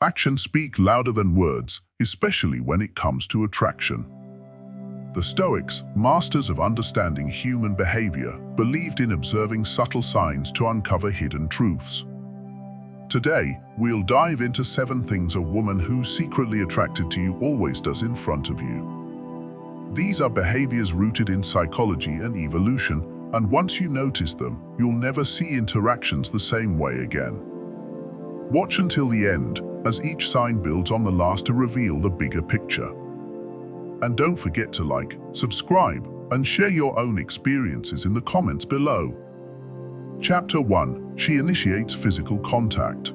Actions speak louder than words, especially when it comes to attraction. The Stoics, masters of understanding human behavior, believed in observing subtle signs to uncover hidden truths. Today, we'll dive into 7 things a woman who's secretly attracted to you always does in front of you. These are behaviors rooted in psychology and evolution, and once you notice them, you'll never see interactions the same way again. Watch until the end, as each sign builds on the last to reveal the bigger picture. And don't forget to like, subscribe, and share your own experiences in the comments below. Chapter 1. She initiates physical contact.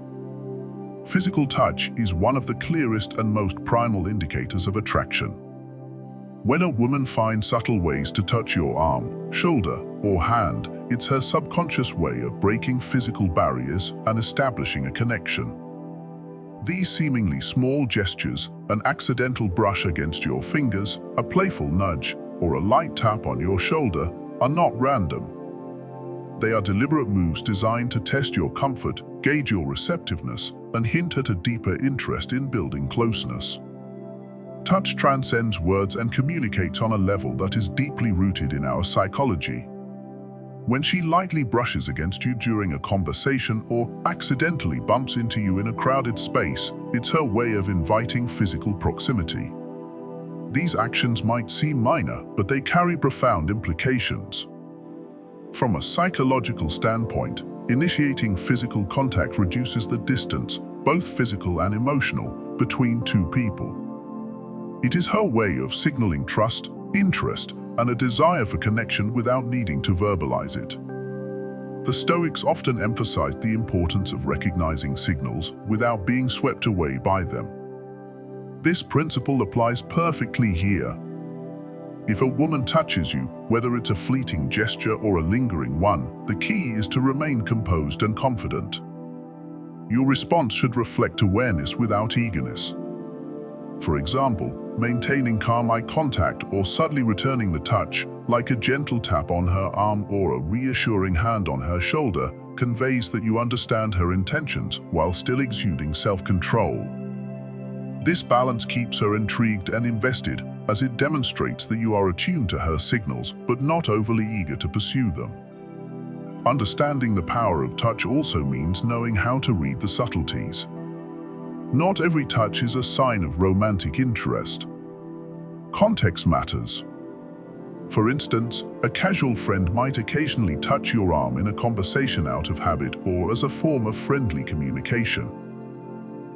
Physical touch is one of the clearest and most primal indicators of attraction. When a woman finds subtle ways to touch your arm, shoulder, or hand, it's her subconscious way of breaking physical barriers and establishing a connection. These seemingly small gestures, an accidental brush against your fingers, a playful nudge, or a light tap on your shoulder, are not random. They are deliberate moves designed to test your comfort, gauge your receptiveness, and hint at a deeper interest in building closeness. Touch transcends words and communicates on a level that is deeply rooted in our psychology. When she lightly brushes against you during a conversation or accidentally bumps into you in a crowded space, it's her way of inviting physical proximity. These actions might seem minor, but they carry profound implications. From a psychological standpoint, initiating physical contact reduces the distance, both physical and emotional, between two people. It is her way of signaling trust, interest, and a desire for connection without needing to verbalize it. The Stoics often emphasized the importance of recognizing signals without being swept away by them. This principle applies perfectly here. If a woman touches you, whether it's a fleeting gesture or a lingering one, the key is to remain composed and confident. Your response should reflect awareness without eagerness. For example, maintaining calm eye contact or subtly returning the touch, like a gentle tap on her arm or a reassuring hand on her shoulder, conveys that you understand her intentions while still exuding self-control. This balance keeps her intrigued and invested, as it demonstrates that you are attuned to her signals but not overly eager to pursue them. Understanding the power of touch also means knowing how to read the subtleties. Not every touch is a sign of romantic interest. Context matters. For instance, a casual friend might occasionally touch your arm in a conversation out of habit or as a form of friendly communication.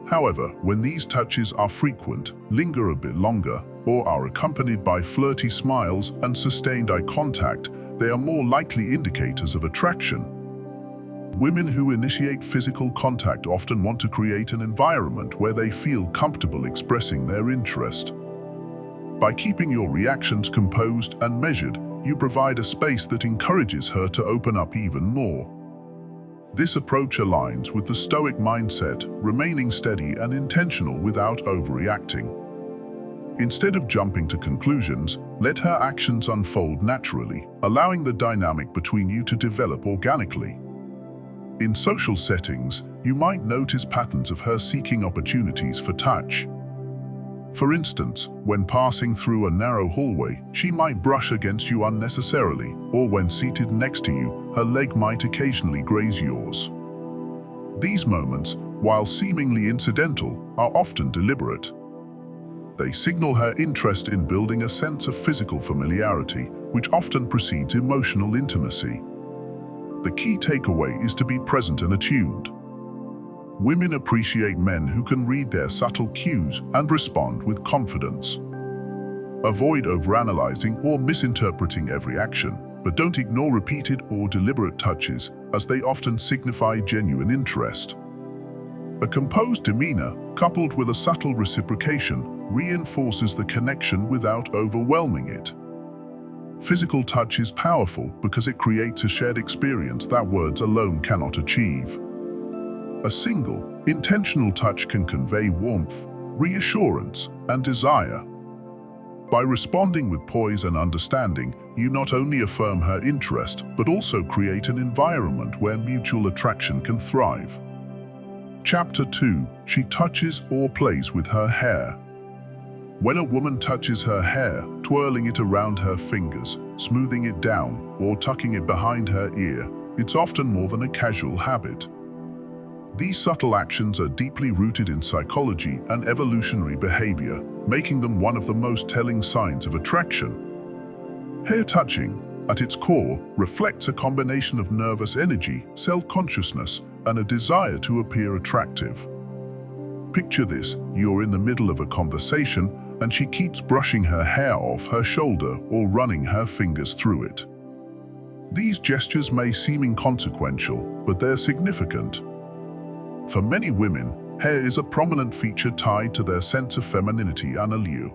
However, when these touches are frequent, linger a bit longer, or are accompanied by flirty smiles and sustained eye contact, they are more likely indicators of attraction. Women who initiate physical contact often want to create an environment where they feel comfortable expressing their interest. By keeping your reactions composed and measured, you provide a space that encourages her to open up even more. This approach aligns with the Stoic mindset, remaining steady and intentional without overreacting. Instead of jumping to conclusions, let her actions unfold naturally, allowing the dynamic between you to develop organically. In social settings, you might notice patterns of her seeking opportunities for touch. For instance, when passing through a narrow hallway, she might brush against you unnecessarily, or when seated next to you, her leg might occasionally graze yours. These moments, while seemingly incidental, are often deliberate. They signal her interest in building a sense of physical familiarity, which often precedes emotional intimacy. The key takeaway is to be present and attuned. Women appreciate men who can read their subtle cues and respond with confidence. Avoid overanalyzing or misinterpreting every action, but don't ignore repeated or deliberate touches, as they often signify genuine interest. A composed demeanor, coupled with a subtle reciprocation, reinforces the connection without overwhelming it. Physical touch is powerful because it creates a shared experience that words alone cannot achieve. A single, intentional touch can convey warmth, reassurance, and desire. By responding with poise and understanding, you not only affirm her interest, but also create an environment where mutual attraction can thrive. Chapter 2. She touches or plays with her hair. When a woman touches her hair, twirling it around her fingers, smoothing it down, or tucking it behind her ear, it's often more than a casual habit. These subtle actions are deeply rooted in psychology and evolutionary behavior, making them one of the most telling signs of attraction. Hair touching, at its core, reflects a combination of nervous energy, self-consciousness, and a desire to appear attractive. Picture this: you're in the middle of a conversation, and she keeps brushing her hair off her shoulder or running her fingers through it. These gestures may seem inconsequential, but they're significant. For many women, hair is a prominent feature tied to their sense of femininity and allure.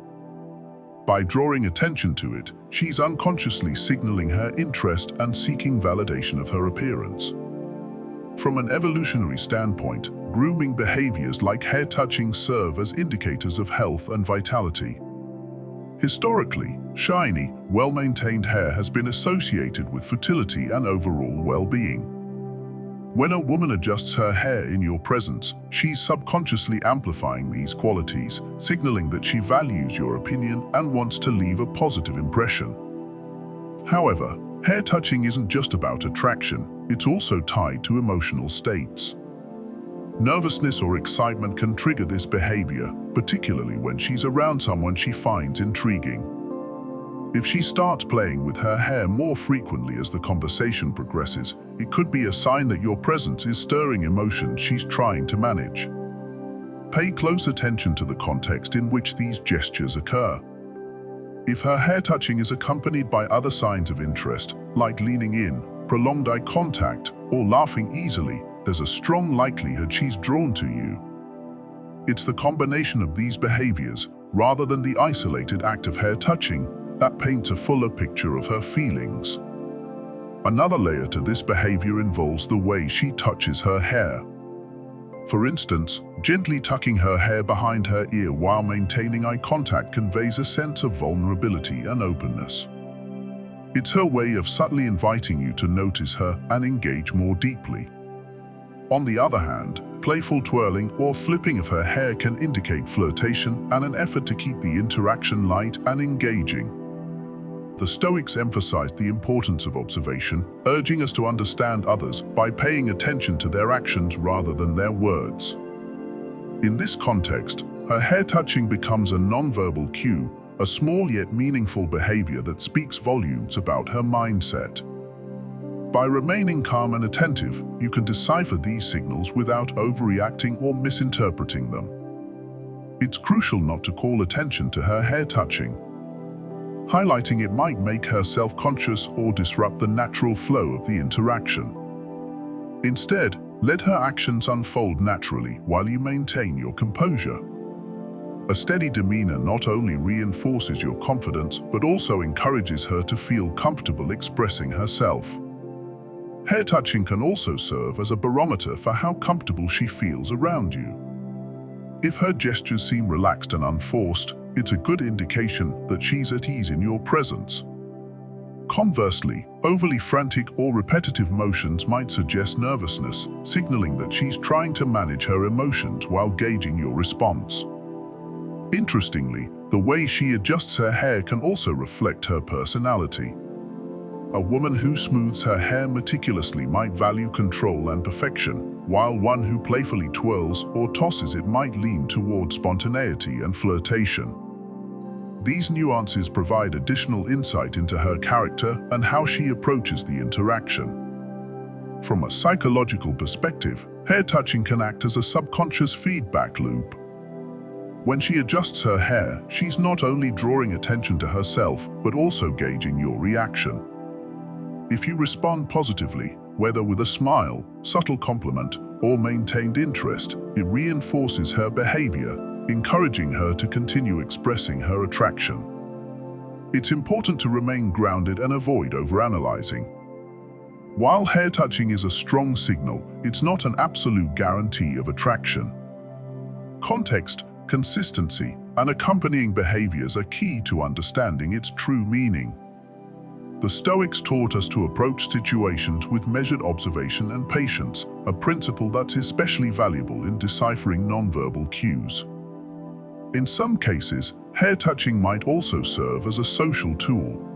By drawing attention to it, she's unconsciously signaling her interest and seeking validation of her appearance. From an evolutionary standpoint, grooming behaviors like hair touching serve as indicators of health and vitality. Historically, shiny, well-maintained hair has been associated with fertility and overall well-being. When a woman adjusts her hair in your presence, she's subconsciously amplifying these qualities, signaling that she values your opinion and wants to leave a positive impression. However, hair touching isn't just about attraction, it's also tied to emotional states. Nervousness or excitement can trigger this behavior, particularly when she's around someone she finds intriguing. If she starts playing with her hair more frequently as the conversation progresses, it could be a sign that your presence is stirring emotions she's trying to manage. Pay close attention to the context in which these gestures occur. If her hair touching is accompanied by other signs of interest, like leaning in, prolonged eye contact, or laughing easily, there's a strong likelihood she's drawn to you. It's the combination of these behaviors, rather than the isolated act of hair touching, that paints a fuller picture of her feelings. Another layer to this behavior involves the way she touches her hair. For instance, gently tucking her hair behind her ear while maintaining eye contact conveys a sense of vulnerability and openness. It's her way of subtly inviting you to notice her and engage more deeply. On the other hand, playful twirling or flipping of her hair can indicate flirtation and an effort to keep the interaction light and engaging. The Stoics emphasized the importance of observation, urging us to understand others by paying attention to their actions rather than their words. In this context, her hair touching becomes a nonverbal cue, a small yet meaningful behavior that speaks volumes about her mindset. By remaining calm and attentive, you can decipher these signals without overreacting or misinterpreting them. It's crucial not to call attention to her hair touching. Highlighting it might make her self-conscious or disrupt the natural flow of the interaction. Instead, let her actions unfold naturally while you maintain your composure. A steady demeanor not only reinforces your confidence, but also encourages her to feel comfortable expressing herself. Hair touching can also serve as a barometer for how comfortable she feels around you. If her gestures seem relaxed and unforced, it's a good indication that she's at ease in your presence. Conversely, overly frantic or repetitive motions might suggest nervousness, signaling that she's trying to manage her emotions while gauging your response. Interestingly, the way she adjusts her hair can also reflect her personality. A woman who smooths her hair meticulously might value control and perfection, while one who playfully twirls or tosses it might lean toward spontaneity and flirtation. These nuances provide additional insight into her character and how she approaches the interaction. From a psychological perspective, hair touching can act as a subconscious feedback loop. When she adjusts her hair, she's not only drawing attention to herself, but also gauging your reaction. If you respond positively, whether with a smile, subtle compliment, or maintained interest, it reinforces her behavior, encouraging her to continue expressing her attraction. It's important to remain grounded and avoid overanalyzing. While hair touching is a strong signal, it's not an absolute guarantee of attraction. Context, consistency, and accompanying behaviors are key to understanding its true meaning. The Stoics taught us to approach situations with measured observation and patience, a principle that's especially valuable in deciphering nonverbal cues. In some cases, hair touching might also serve as a social tool.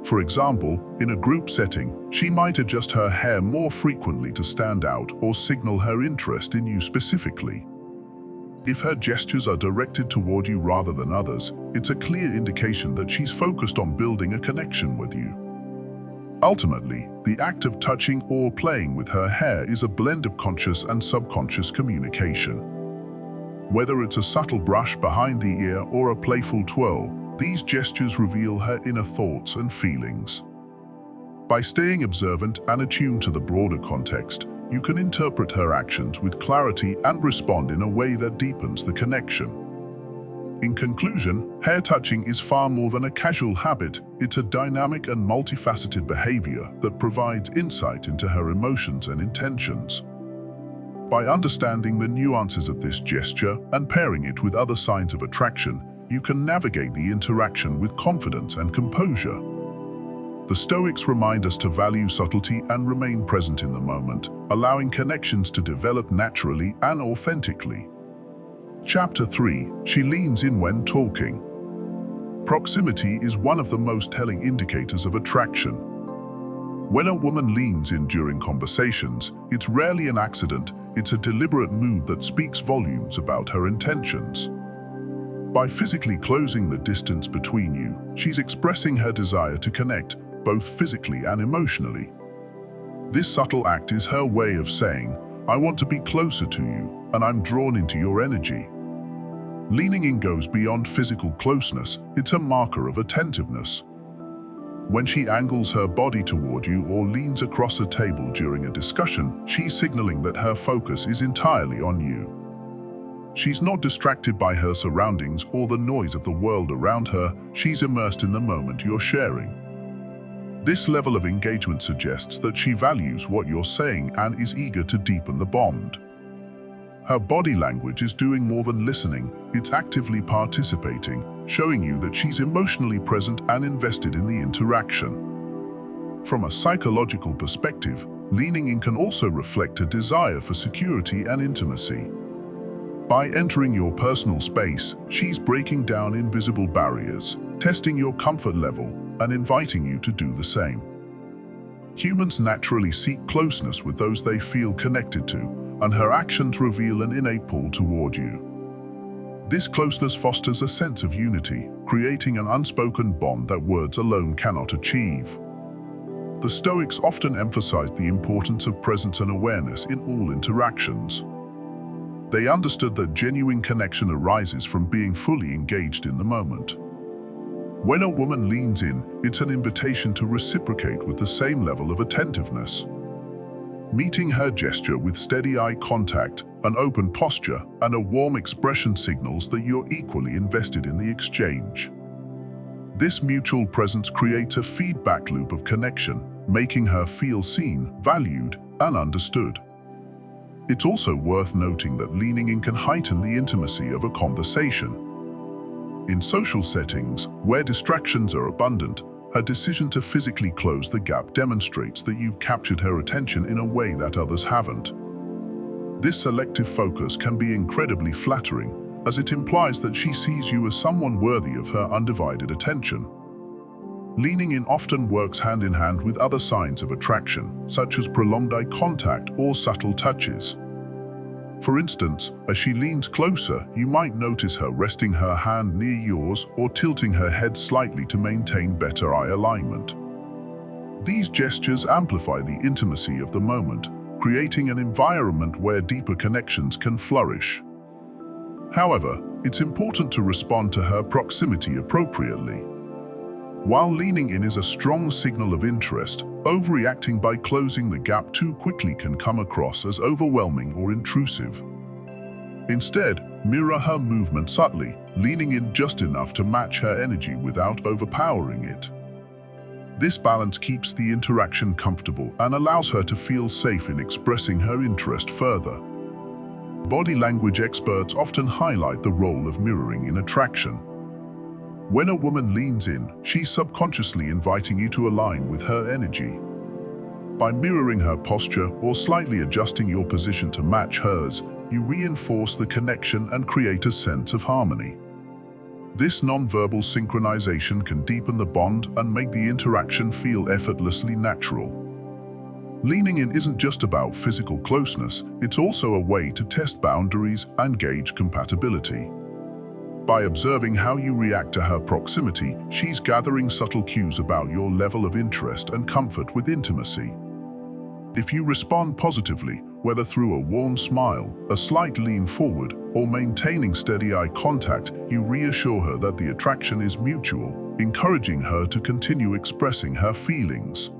For example, in a group setting, she might adjust her hair more frequently to stand out or signal her interest in you specifically. If her gestures are directed toward you rather than others, it's a clear indication that she's focused on building a connection with you. Ultimately, the act of touching or playing with her hair is a blend of conscious and subconscious communication. Whether it's a subtle brush behind the ear or a playful twirl, these gestures reveal her inner thoughts and feelings. By staying observant and attuned to the broader context, you can interpret her actions with clarity and respond in a way that deepens the connection. In conclusion, hair touching is far more than a casual habit. It's a dynamic and multifaceted behavior that provides insight into her emotions and intentions. By understanding the nuances of this gesture and pairing it with other signs of attraction, you can navigate the interaction with confidence and composure. The Stoics remind us to value subtlety and remain present in the moment, allowing connections to develop naturally and authentically. Chapter 3. She leans in when talking. Proximity is one of the most telling indicators of attraction. When a woman leans in during conversations, it's rarely an accident, it's a deliberate move that speaks volumes about her intentions. By physically closing the distance between you, she's expressing her desire to connect, both physically and emotionally. This subtle act is her way of saying, "I want to be closer to you, and I'm drawn into your energy." Leaning in goes beyond physical closeness, it's a marker of attentiveness. When she angles her body toward you or leans across a table during a discussion, she's signaling that her focus is entirely on you. She's not distracted by her surroundings or the noise of the world around her, she's immersed in the moment you're sharing. This level of engagement suggests that she values what you're saying and is eager to deepen the bond. Her body language is doing more than listening, it's actively participating, showing you that she's emotionally present and invested in the interaction. From a psychological perspective, leaning in can also reflect a desire for security and intimacy. By entering your personal space, she's breaking down invisible barriers, testing your comfort level, and inviting you to do the same. Humans naturally seek closeness with those they feel connected to, and her actions reveal an innate pull toward you. This closeness fosters a sense of unity, creating an unspoken bond that words alone cannot achieve. The Stoics often emphasized the importance of presence and awareness in all interactions. They understood that genuine connection arises from being fully engaged in the moment. When a woman leans in, it's an invitation to reciprocate with the same level of attentiveness. Meeting her gesture with steady eye contact, an open posture, and a warm expression signals that you're equally invested in the exchange. This mutual presence creates a feedback loop of connection, making her feel seen, valued, and understood. It's also worth noting that leaning in can heighten the intimacy of a conversation. In social settings, where distractions are abundant, her decision to physically close the gap demonstrates that you've captured her attention in a way that others haven't. This selective focus can be incredibly flattering, as it implies that she sees you as someone worthy of her undivided attention. Leaning in often works hand in hand with other signs of attraction, such as prolonged eye contact or subtle touches. For instance, as she leans closer, you might notice her resting her hand near yours or tilting her head slightly to maintain better eye alignment. These gestures amplify the intimacy of the moment, creating an environment where deeper connections can flourish. However, it's important to respond to her proximity appropriately. While leaning in is a strong signal of interest, overreacting by closing the gap too quickly can come across as overwhelming or intrusive. Instead, mirror her movement subtly, leaning in just enough to match her energy without overpowering it. This balance keeps the interaction comfortable and allows her to feel safe in expressing her interest further. Body language experts often highlight the role of mirroring in attraction. When a woman leans in, she's subconsciously inviting you to align with her energy. By mirroring her posture or slightly adjusting your position to match hers, you reinforce the connection and create a sense of harmony. This non-verbal synchronization can deepen the bond and make the interaction feel effortlessly natural. Leaning in isn't just about physical closeness, it's also a way to test boundaries and gauge compatibility. By observing how you react to her proximity, she's gathering subtle cues about your level of interest and comfort with intimacy. If you respond positively, whether through a warm smile, a slight lean forward, or maintaining steady eye contact, you reassure her that the attraction is mutual, encouraging her to continue expressing her feelings.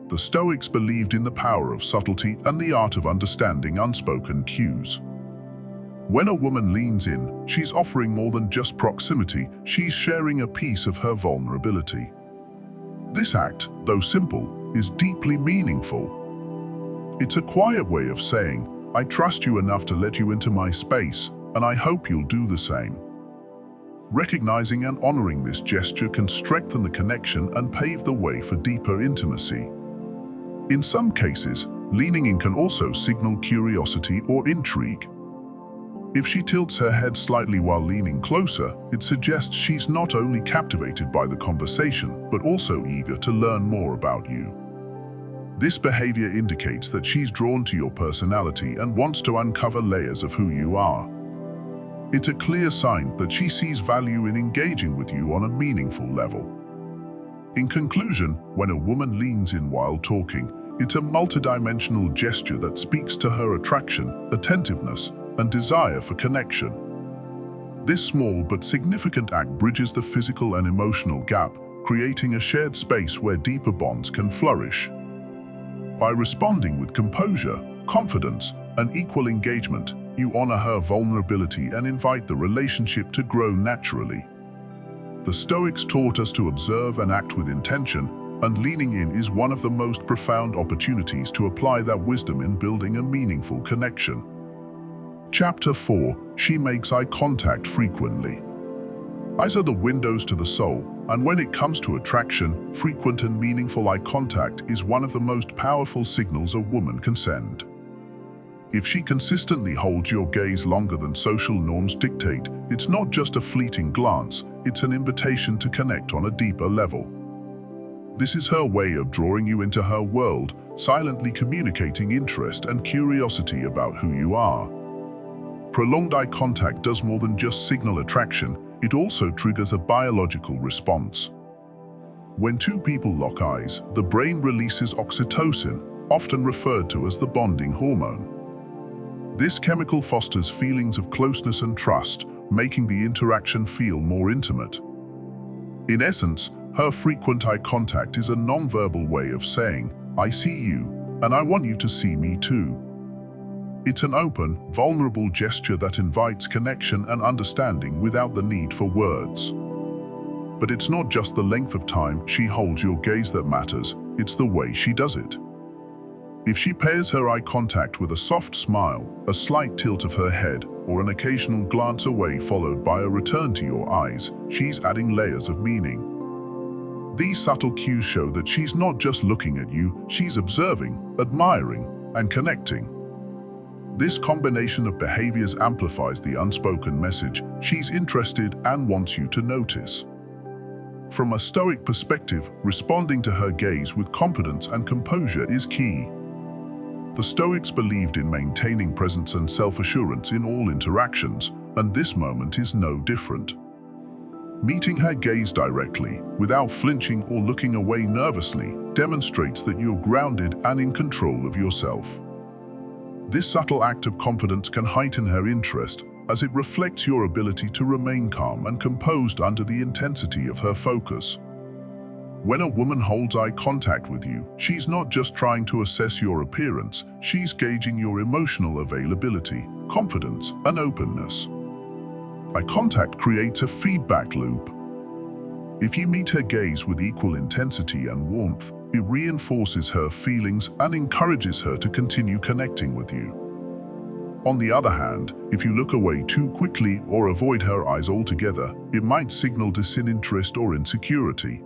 The Stoics believed in the power of subtlety and the art of understanding unspoken cues. When a woman leans in, she's offering more than just proximity, she's sharing a piece of her vulnerability. This act, though simple, is deeply meaningful. It's a quiet way of saying, "I trust you enough to let you into my space, and I hope you'll do the same." Recognizing and honoring this gesture can strengthen the connection and pave the way for deeper intimacy. In some cases, leaning in can also signal curiosity or intrigue. If she tilts her head slightly while leaning closer, it suggests she's not only captivated by the conversation, but also eager to learn more about you. This behavior indicates that she's drawn to your personality and wants to uncover layers of who you are. It's a clear sign that she sees value in engaging with you on a meaningful level. In conclusion, when a woman leans in while talking, it's a multidimensional gesture that speaks to her attraction, attentiveness, and desire for connection. This small but significant act bridges the physical and emotional gap, creating a shared space where deeper bonds can flourish. By responding with composure, confidence, and equal engagement, you honor her vulnerability and invite the relationship to grow naturally. The Stoics taught us to observe and act with intention, and leaning in is one of the most profound opportunities to apply that wisdom in building a meaningful connection. Chapter 4. She makes eye contact frequently. Eyes are the windows to the soul, and when it comes to attraction, frequent and meaningful eye contact is one of the most powerful signals a woman can send. If she consistently holds your gaze longer than social norms dictate, it's not just a fleeting glance, it's an invitation to connect on a deeper level. This is her way of drawing you into her world, silently communicating interest and curiosity about who you are. Prolonged eye contact does more than just signal attraction, it also triggers a biological response. When two people lock eyes, the brain releases oxytocin, often referred to as the bonding hormone. This chemical fosters feelings of closeness and trust, making the interaction feel more intimate. In essence, her frequent eye contact is a non-verbal way of saying, "I see you, and I want you to see me too." It's an open, vulnerable gesture that invites connection and understanding without the need for words. But it's not just the length of time she holds your gaze that matters, it's the way she does it. If she pairs her eye contact with a soft smile, a slight tilt of her head, or an occasional glance away followed by a return to your eyes, she's adding layers of meaning. These subtle cues show that she's not just looking at you, she's observing, admiring, and connecting. This combination of behaviors amplifies the unspoken message, she's interested and wants you to notice. From a Stoic perspective, responding to her gaze with confidence and composure is key. The Stoics believed in maintaining presence and self-assurance in all interactions, and this moment is no different. Meeting her gaze directly, without flinching or looking away nervously, demonstrates that you're grounded and in control of yourself. This subtle act of confidence can heighten her interest, as it reflects your ability to remain calm and composed under the intensity of her focus. When a woman holds eye contact with you, she's not just trying to assess your appearance, she's gauging your emotional availability, confidence, and openness. Eye contact creates a feedback loop. If you meet her gaze with equal intensity and warmth, it reinforces her feelings and encourages her to continue connecting with you. On the other hand, if you look away too quickly or avoid her eyes altogether, it might signal disinterest or insecurity.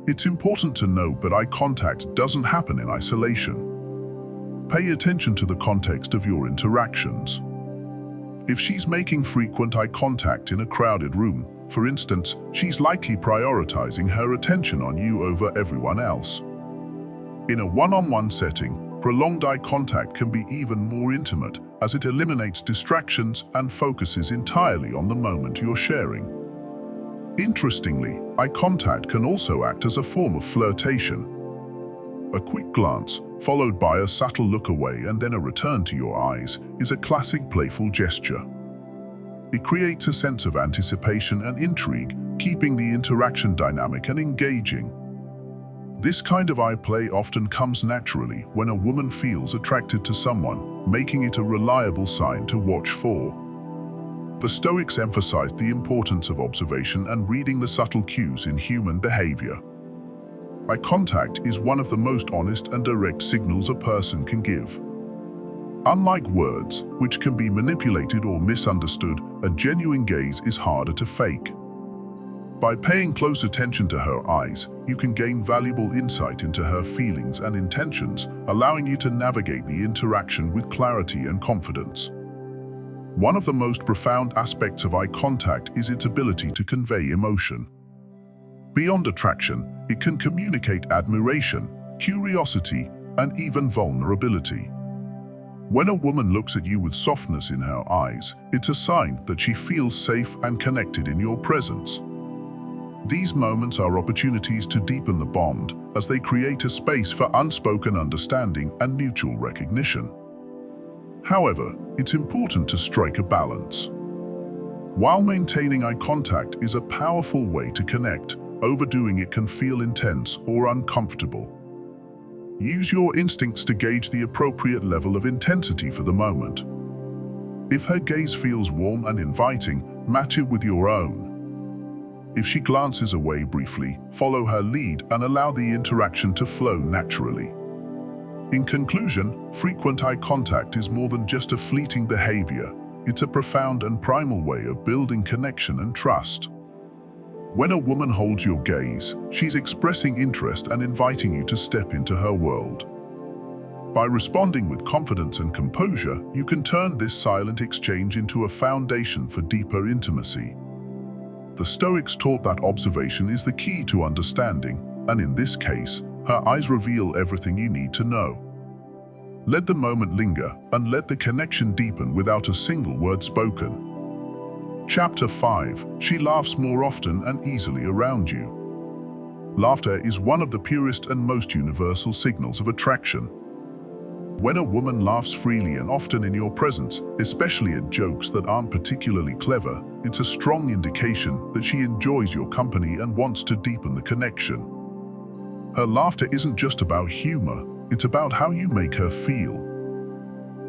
It's important to note that eye contact doesn't happen in isolation. Pay attention to the context of your interactions. If she's making frequent eye contact in a crowded room, for instance, she's likely prioritizing her attention on you over everyone else. In a one-on-one setting, prolonged eye contact can be even more intimate, as it eliminates distractions and focuses entirely on the moment you're sharing. Interestingly, eye contact can also act as a form of flirtation. A quick glance, followed by a subtle look away and then a return to your eyes, is a classic playful gesture. It creates a sense of anticipation and intrigue, keeping the interaction dynamic and engaging. This kind of eye play often comes naturally when a woman feels attracted to someone, making it a reliable sign to watch for. The Stoics emphasized the importance of observation and reading the subtle cues in human behavior. Eye contact is one of the most honest and direct signals a person can give. Unlike words, which can be manipulated or misunderstood, a genuine gaze is harder to fake. By paying close attention to her eyes, you can gain valuable insight into her feelings and intentions, allowing you to navigate the interaction with clarity and confidence. One of the most profound aspects of eye contact is its ability to convey emotion. Beyond attraction, it can communicate admiration, curiosity, and even vulnerability. When a woman looks at you with softness in her eyes, it's a sign that she feels safe and connected in your presence. These moments are opportunities to deepen the bond, as they create a space for unspoken understanding and mutual recognition. However, it's important to strike a balance. While maintaining eye contact is a powerful way to connect, overdoing it can feel intense or uncomfortable. Use your instincts to gauge the appropriate level of intensity for the moment. If her gaze feels warm and inviting, match it with your own. If she glances away briefly, follow her lead and allow the interaction to flow naturally. In conclusion, frequent eye contact is more than just a fleeting behavior. It's a profound and primal way of building connection and trust. When a woman holds your gaze, she's expressing interest and inviting you to step into her world. By responding with confidence and composure, you can turn this silent exchange into a foundation for deeper intimacy. The Stoics taught that observation is the key to understanding, and in this case, her eyes reveal everything you need to know. Let the moment linger, and let the connection deepen without a single word spoken. Chapter 5. She laughs more often and easily around you. Laughter is one of the purest and most universal signals of attraction. When a woman laughs freely and often in your presence, especially at jokes that aren't particularly clever, it's a strong indication that she enjoys your company and wants to deepen the connection. Her laughter isn't just about humor, it's about how you make her feel.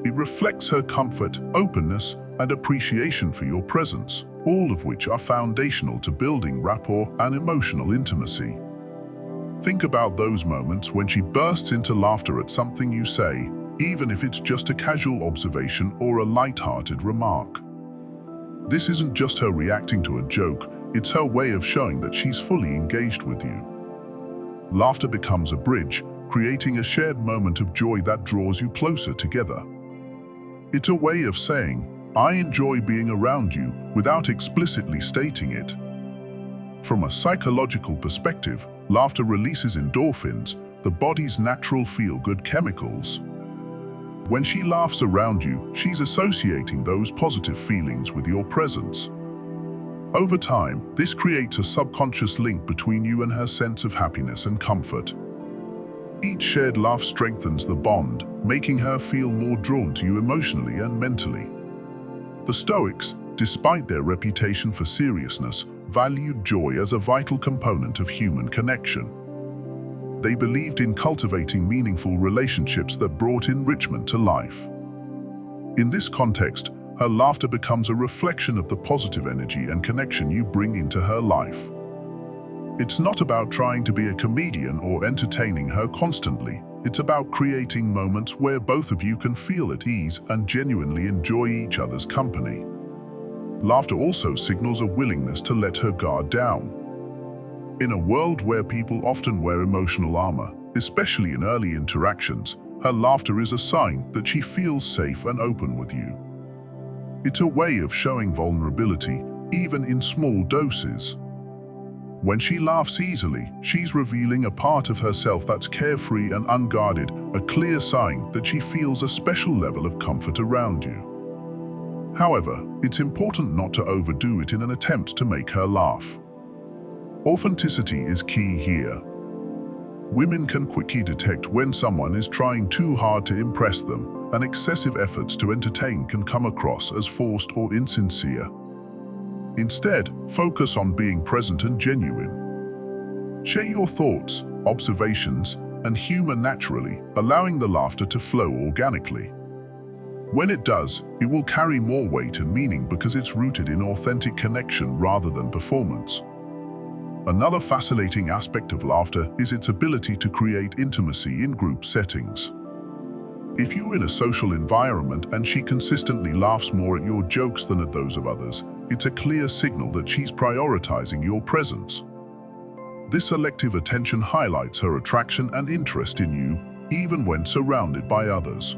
It reflects her comfort, openness, and appreciation for your presence, all of which are foundational to building rapport and emotional intimacy. Think about those moments when she bursts into laughter at something you say, even if it's just a casual observation or a light-hearted remark. This isn't just her reacting to a joke, it's her way of showing that she's fully engaged with you. Laughter becomes a bridge, creating a shared moment of joy that draws you closer together. It's a way of saying, "I enjoy being around you," without explicitly stating it. From a psychological perspective, laughter releases endorphins, the body's natural feel-good chemicals. When she laughs around you, she's associating those positive feelings with your presence. Over time, this creates a subconscious link between you and her sense of happiness and comfort. Each shared laugh strengthens the bond, making her feel more drawn to you emotionally and mentally. The Stoics, despite their reputation for seriousness, valued joy as a vital component of human connection. They believed in cultivating meaningful relationships that brought enrichment to life. In this context, her laughter becomes a reflection of the positive energy and connection you bring into her life. It's not about trying to be a comedian or entertaining her constantly. It's about creating moments where both of you can feel at ease and genuinely enjoy each other's company. Laughter also signals a willingness to let her guard down. In a world where people often wear emotional armor, especially in early interactions, her laughter is a sign that she feels safe and open with you. It's a way of showing vulnerability, even in small doses. When she laughs easily, she's revealing a part of herself that's carefree and unguarded, a clear sign that she feels a special level of comfort around you. However, it's important not to overdo it in an attempt to make her laugh. Authenticity is key here. Women can quickly detect when someone is trying too hard to impress them, and excessive efforts to entertain can come across as forced or insincere. Instead, focus on being present and genuine. Share your thoughts, observations, and humor naturally, allowing the laughter to flow organically. When it does, it will carry more weight and meaning because it's rooted in authentic connection rather than performance. Another fascinating aspect of laughter is its ability to create intimacy in group settings. If you're in a social environment and she consistently laughs more at your jokes than at those of others, it's a clear signal that she's prioritizing your presence. This selective attention highlights her attraction and interest in you, even when surrounded by others.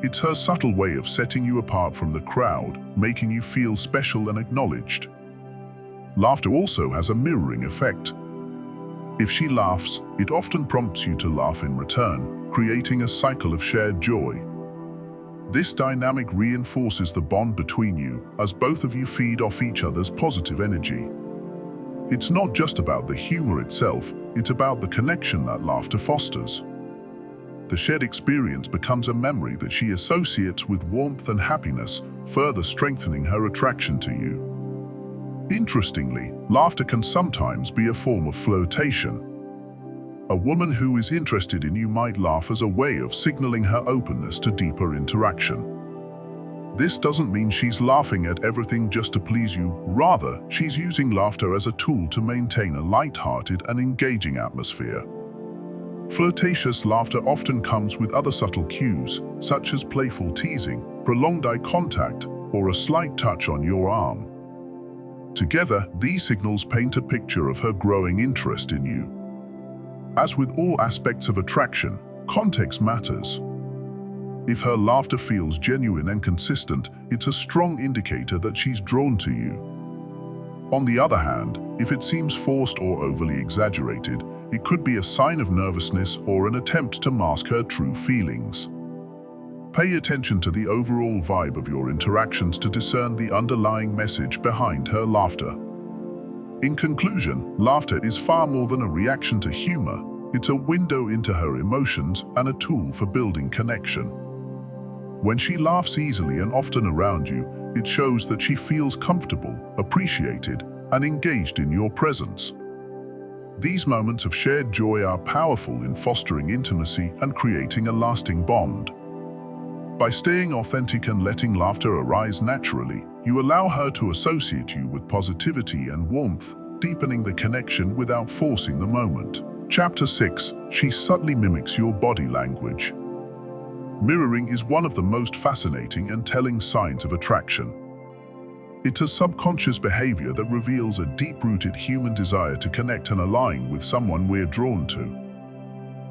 It's her subtle way of setting you apart from the crowd, making you feel special and acknowledged. Laughter also has a mirroring effect. If she laughs, it often prompts you to laugh in return, creating a cycle of shared joy. This dynamic reinforces the bond between you as both of you feed off each other's positive energy. It's not just about the humor itself, it's about the connection that laughter fosters. The shared experience becomes a memory that she associates with warmth and happiness, further strengthening her attraction to you. Interestingly, laughter can sometimes be a form of flirtation. A woman who is interested in you might laugh as a way of signaling her openness to deeper interaction. This doesn't mean she's laughing at everything just to please you. Rather, she's using laughter as a tool to maintain a light-hearted and engaging atmosphere. Flirtatious laughter often comes with other subtle cues, such as playful teasing, prolonged eye contact, or a slight touch on your arm. Together, these signals paint a picture of her growing interest in you. As with all aspects of attraction, context matters. If her laughter feels genuine and consistent, it's a strong indicator that she's drawn to you. On the other hand, if it seems forced or overly exaggerated, it could be a sign of nervousness or an attempt to mask her true feelings. Pay attention to the overall vibe of your interactions to discern the underlying message behind her laughter. In conclusion, laughter is far more than a reaction to humor. It's a window into her emotions and a tool for building connection. When she laughs easily and often around you, it shows that she feels comfortable, appreciated, and engaged in your presence. These moments of shared joy are powerful in fostering intimacy and creating a lasting bond. By staying authentic and letting laughter arise naturally, you allow her to associate you with positivity and warmth, deepening the connection without forcing the moment. Chapter 6. She subtly mimics your body language. Mirroring is one of the most fascinating and telling signs of attraction. It's a subconscious behavior that reveals a deep-rooted human desire to connect and align with someone we're drawn to.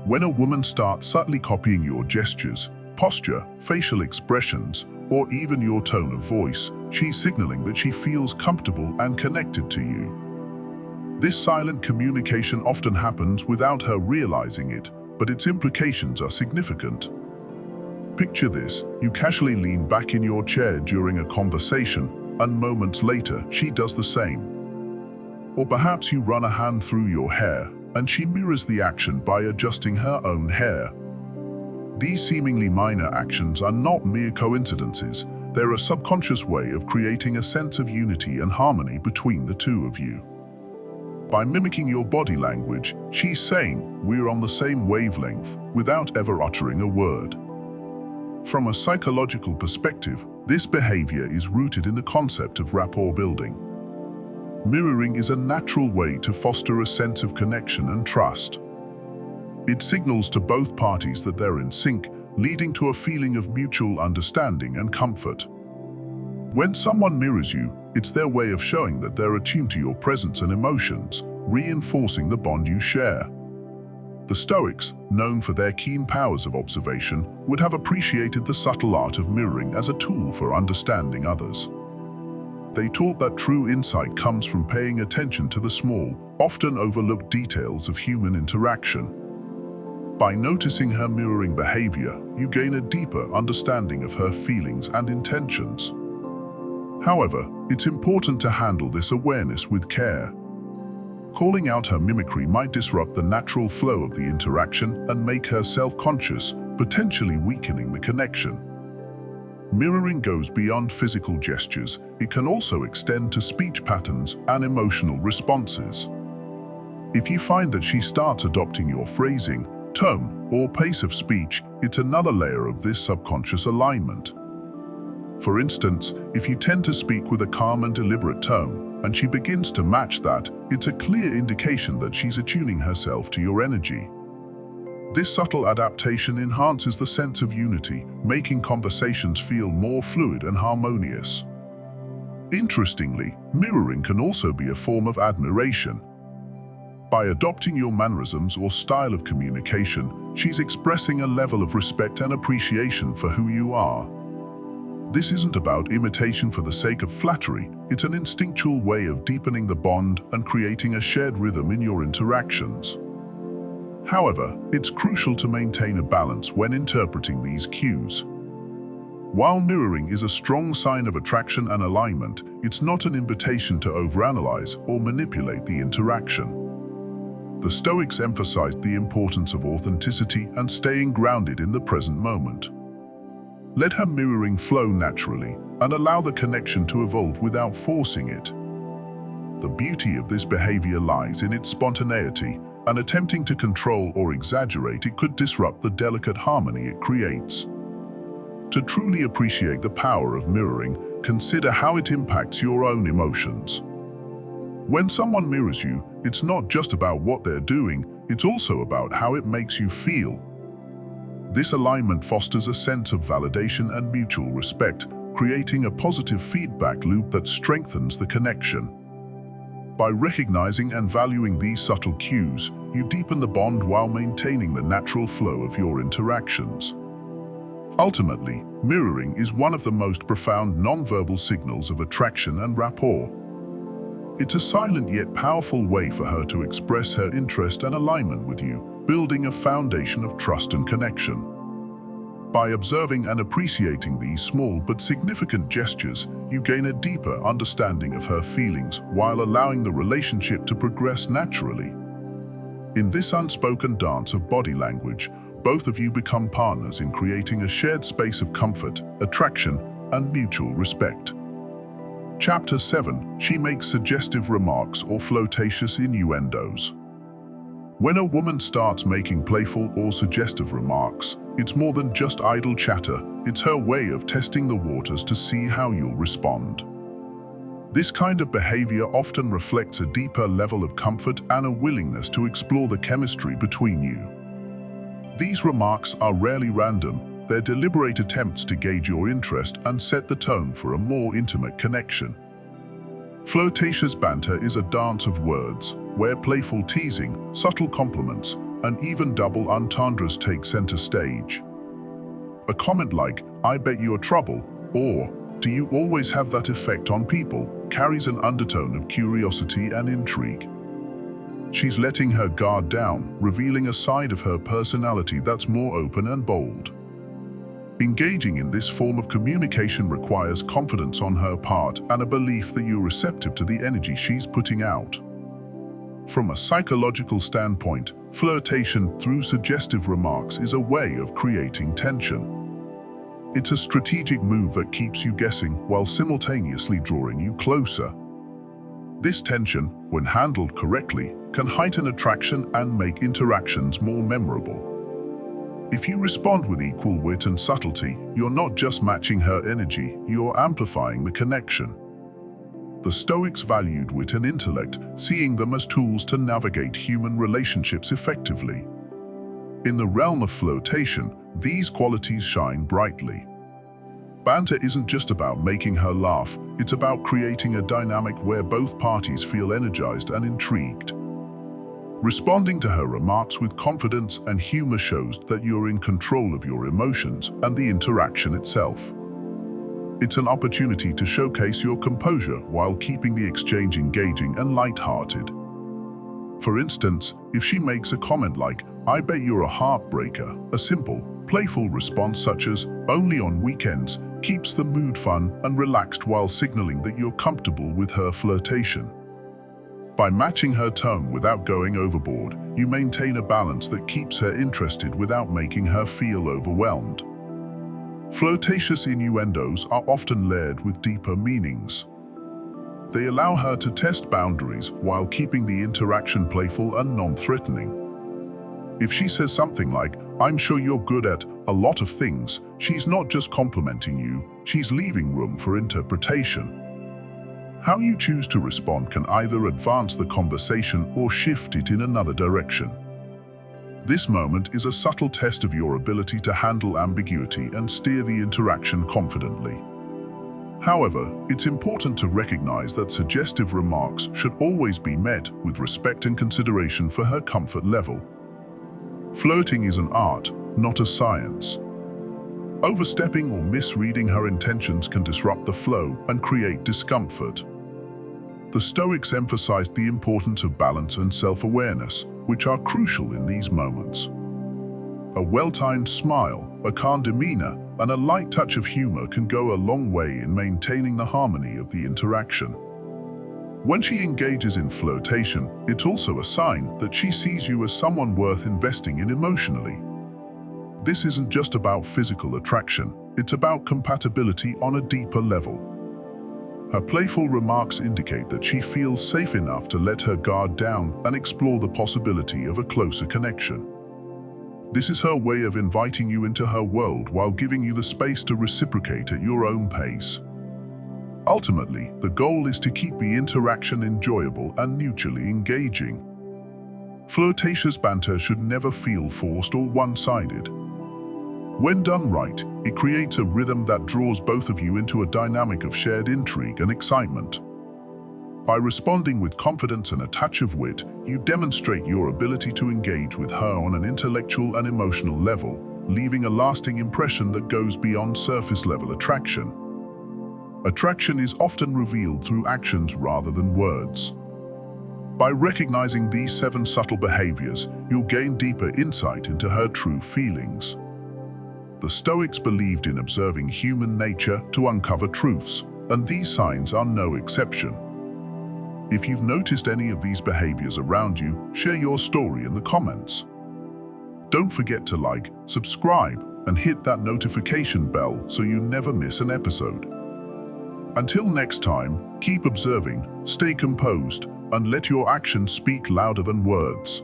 When a woman starts subtly copying your gestures, posture, facial expressions, or even your tone of voice, she's signaling that she feels comfortable and connected to you. This silent communication often happens without her realizing it, but its implications are significant. Picture this: you casually lean back in your chair during a conversation, and moments later, she does the same. Or perhaps you run a hand through your hair, and she mirrors the action by adjusting her own hair. These seemingly minor actions are not mere coincidences. They're a subconscious way of creating a sense of unity and harmony between the two of you. By mimicking your body language, she's saying, "We're on the same wavelength," without ever uttering a word. From a psychological perspective, this behavior is rooted in the concept of rapport building. Mirroring is a natural way to foster a sense of connection and trust. It signals to both parties that they're in sync, leading to a feeling of mutual understanding and comfort. When someone mirrors you, it's their way of showing that they're attuned to your presence and emotions, reinforcing the bond you share. The Stoics, known for their keen powers of observation, would have appreciated the subtle art of mirroring as a tool for understanding others. They taught that true insight comes from paying attention to the small, often overlooked details of human interaction. By noticing her mirroring behavior, you gain a deeper understanding of her feelings and intentions. However, it's important to handle this awareness with care. Calling out her mimicry might disrupt the natural flow of the interaction and make her self-conscious, potentially weakening the connection. Mirroring goes beyond physical gestures. It can also extend to speech patterns and emotional responses. If you find that she starts adopting your phrasing, tone, or pace of speech, it's another layer of this subconscious alignment. For instance, if you tend to speak with a calm and deliberate tone, and she begins to match that, it's a clear indication that she's attuning herself to your energy. This subtle adaptation enhances the sense of unity, making conversations feel more fluid and harmonious. Interestingly, mirroring can also be a form of admiration. By adopting your mannerisms or style of communication, she's expressing a level of respect and appreciation for who you are. This isn't about imitation for the sake of flattery. It's an instinctual way of deepening the bond and creating a shared rhythm in your interactions. However, it's crucial to maintain a balance when interpreting these cues. While mirroring is a strong sign of attraction and alignment, it's not an invitation to overanalyze or manipulate the interaction. The Stoics emphasized the importance of authenticity and staying grounded in the present moment. Let her mirroring flow naturally and allow the connection to evolve without forcing it. The beauty of this behavior lies in its spontaneity, and attempting to control or exaggerate it could disrupt the delicate harmony it creates. To truly appreciate the power of mirroring, consider how it impacts your own emotions. When someone mirrors you, it's not just about what they're doing, it's also about how it makes you feel. This alignment fosters a sense of validation and mutual respect, creating a positive feedback loop that strengthens the connection. By recognizing and valuing these subtle cues, you deepen the bond while maintaining the natural flow of your interactions. Ultimately, mirroring is one of the most profound nonverbal signals of attraction and rapport. It's a silent yet powerful way for her to express her interest and alignment with you, building a foundation of trust and connection. By observing and appreciating these small but significant gestures, you gain a deeper understanding of her feelings while allowing the relationship to progress naturally. In this unspoken dance of body language, both of you become partners in creating a shared space of comfort, attraction, and mutual respect. Chapter 7. She makes suggestive remarks or flirtatious innuendos. When a woman starts making playful or suggestive remarks, it's more than just idle chatter. It's her way of testing the waters to see how you'll respond. This kind of behavior often reflects a deeper level of comfort and a willingness to explore the chemistry between you. These remarks are rarely random. They're deliberate attempts to gauge your interest and set the tone for a more intimate connection. Flirtatious banter is a dance of words, where playful teasing, subtle compliments, and even double entendres take center stage. A comment like, "I bet you're trouble," or "Do you always have that effect on people?" carries an undertone of curiosity and intrigue. She's letting her guard down, revealing a side of her personality that's more open and bold. Engaging in this form of communication requires confidence on her part and a belief that you're receptive to the energy she's putting out. From a psychological standpoint, flirtation through suggestive remarks is a way of creating tension. It's a strategic move that keeps you guessing while simultaneously drawing you closer. This tension, when handled correctly, can heighten attraction and make interactions more memorable. If you respond with equal wit and subtlety, you're not just matching her energy, you're amplifying the connection. The Stoics valued wit and intellect, seeing them as tools to navigate human relationships effectively. In the realm of flirtation, these qualities shine brightly. Banter isn't just about making her laugh, it's about creating a dynamic where both parties feel energized and intrigued. Responding to her remarks with confidence and humor shows that you're in control of your emotions and the interaction itself. It's an opportunity to showcase your composure while keeping the exchange engaging and light-hearted. For instance, if she makes a comment like, "I bet you're a heartbreaker," a simple, playful response such as, "only on weekends," keeps the mood fun and relaxed while signaling that you're comfortable with her flirtation. By matching her tone without going overboard, you maintain a balance that keeps her interested without making her feel overwhelmed. Flirtatious innuendos are often layered with deeper meanings. They allow her to test boundaries while keeping the interaction playful and non-threatening. If she says something like, "I'm sure you're good at a lot of things," she's not just complimenting you, she's leaving room for interpretation. How you choose to respond can either advance the conversation or shift it in another direction. This moment is a subtle test of your ability to handle ambiguity and steer the interaction confidently. However, it's important to recognize that suggestive remarks should always be met with respect and consideration for her comfort level. Flirting is an art, not a science. Overstepping or misreading her intentions can disrupt the flow and create discomfort. The Stoics emphasized the importance of balance and self-awareness, which are crucial in these moments. A well-timed smile, a calm demeanor, and a light touch of humor can go a long way in maintaining the harmony of the interaction. When she engages in flirtation, it's also a sign that she sees you as someone worth investing in emotionally. This isn't just about physical attraction, it's about compatibility on a deeper level. Her playful remarks indicate that she feels safe enough to let her guard down and explore the possibility of a closer connection. This is her way of inviting you into her world while giving you the space to reciprocate at your own pace. Ultimately, the goal is to keep the interaction enjoyable and mutually engaging. Flirtatious banter should never feel forced or one-sided. When done right, it creates a rhythm that draws both of you into a dynamic of shared intrigue and excitement. By responding with confidence and a touch of wit, you demonstrate your ability to engage with her on an intellectual and emotional level, leaving a lasting impression that goes beyond surface-level attraction. Attraction is often revealed through actions rather than words. By recognizing these 7 subtle behaviors, you'll gain deeper insight into her true feelings. The Stoics believed in observing human nature to uncover truths, and these signs are no exception. If you've noticed any of these behaviors around you, share your story in the comments. Don't forget to like, subscribe, and hit that notification bell so you never miss an episode. Until next time, keep observing, stay composed, and let your actions speak louder than words.